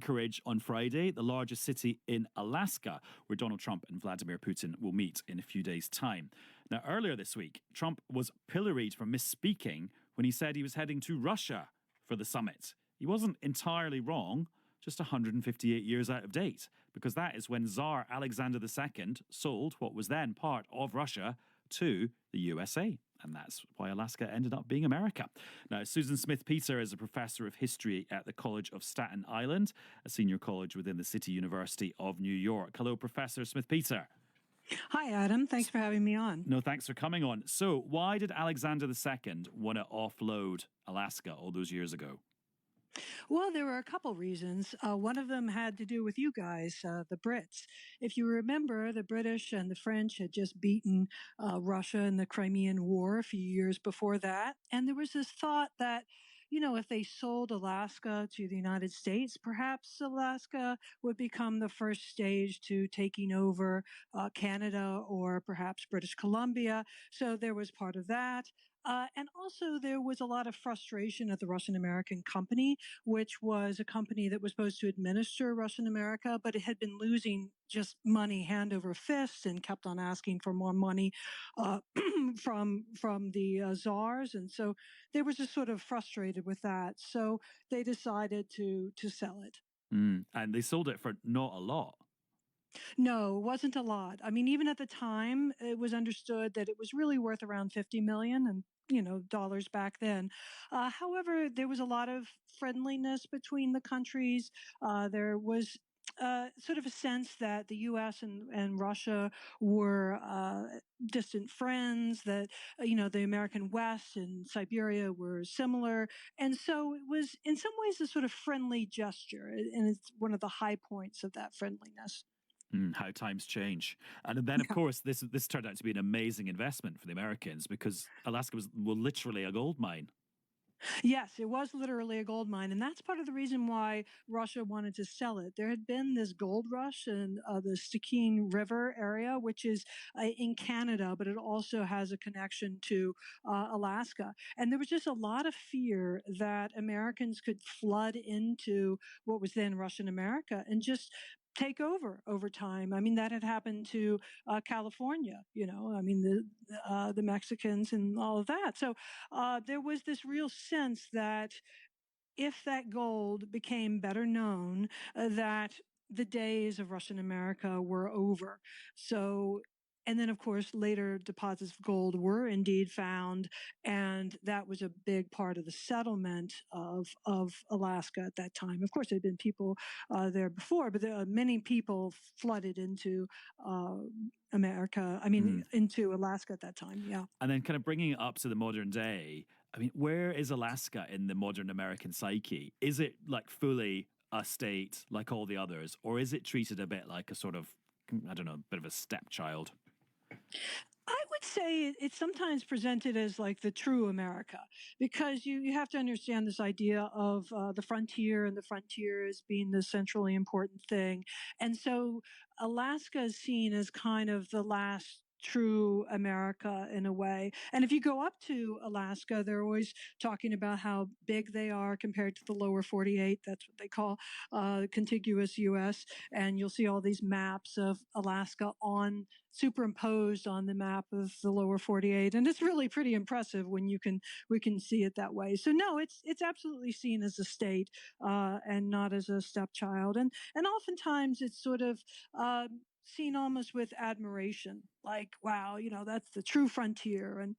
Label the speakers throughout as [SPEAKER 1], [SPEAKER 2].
[SPEAKER 1] Anchorage on Friday, the largest city in Alaska, where Donald Trump and Vladimir Putin will meet in a few days' time. Now, earlier this week, Trump was pilloried for misspeaking when he said he was heading to Russia for the summit. He wasn't entirely wrong, just 158 years out of date, because that is when Tsar Alexander II sold what was then part of Russia to the USA. And that's why Alaska ended up being America. Now, Susan Smith-Peter is a professor of history at the College of Staten Island, a senior college within the City University of New York. Hello, Professor Smith-Peter.
[SPEAKER 2] Hi, Adam. Thanks for having me on.
[SPEAKER 1] No, thanks for coming on. So why did Alexander II want to offload Alaska all those years ago?
[SPEAKER 2] Well, there were a couple reasons. One of them had to do with you guys, the Brits. If you remember, the British and the French had just beaten Russia in the Crimean War a few years before that. And there was this thought that, if they sold Alaska to the United States, perhaps Alaska would become the first stage to taking over Canada or perhaps British Columbia. So there was part of that. And also, there was a lot of frustration at the Russian-American company, which was a company that was supposed to administer Russian America, but it had been losing just money hand over fist and kept on asking for more money from the czars. And so they were just sort of frustrated with that. So they decided to sell it.
[SPEAKER 1] And they sold it for not a lot.
[SPEAKER 2] No, it wasn't a lot. I mean, even at the time, it was understood that it was really worth around 50 million and dollars back then. However, there was a lot of friendliness between the countries. There was sort of a sense that the U.S. and Russia were distant friends, that, the American West and Siberia were similar. And so it was, in some ways, a sort of friendly gesture. And it's one of the high points of that friendliness.
[SPEAKER 1] How times change. And then, of course, this turned out to be an amazing investment for the Americans because Alaska was literally a gold mine.
[SPEAKER 2] Yes, it was literally a gold mine. And that's part of the reason why Russia wanted to sell it. There had been this gold rush in the Stikine River area, which is in Canada, but it also has a connection to Alaska. And there was just a lot of fear that Americans could flood into what was then Russian America and just take over time. I mean, that had happened to California, the Mexicans and all of that. So there was this real sense that if that gold became better known, that the days of Russian America were over. So, and then, of course, later deposits of gold were indeed found, and that was a big part of the settlement of Alaska at that time. Of course, there had been people there before, but many people flooded into America, into Alaska at that time, yeah.
[SPEAKER 1] And then kind of bringing it up to the modern day, I mean, where is Alaska in the modern American psyche? Is it like fully a state like all the others, or is it treated a bit like a sort of, I don't know, a bit of a stepchild?
[SPEAKER 2] I would say it's sometimes presented as like the true America, because you have to understand this idea of the frontier and the frontier as being the centrally important thing. And so Alaska is seen as kind of the last true America in a way. And if you go up to Alaska, they're always talking about how big they are compared to the lower 48. That's what they call contiguous U.S. And you'll see all these maps of Alaska superimposed on the map of the lower 48. And it's really pretty impressive when we can see it that way. So no, it's absolutely seen as a state and not as a stepchild. And oftentimes it's sort of seen almost with admiration, like, wow, that's the true frontier, and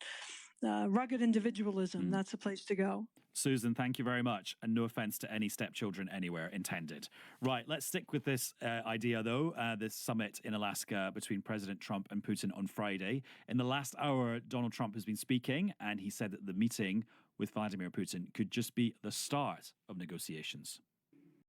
[SPEAKER 2] rugged individualism, that's the place to go.
[SPEAKER 1] Susan, thank you very much. And no offense to any stepchildren anywhere intended. Right, let's stick with this idea, though, this summit in Alaska between President Trump and Putin on Friday. In the last hour, Donald Trump has been speaking, and he said that the meeting with Vladimir Putin could just be the start of negotiations.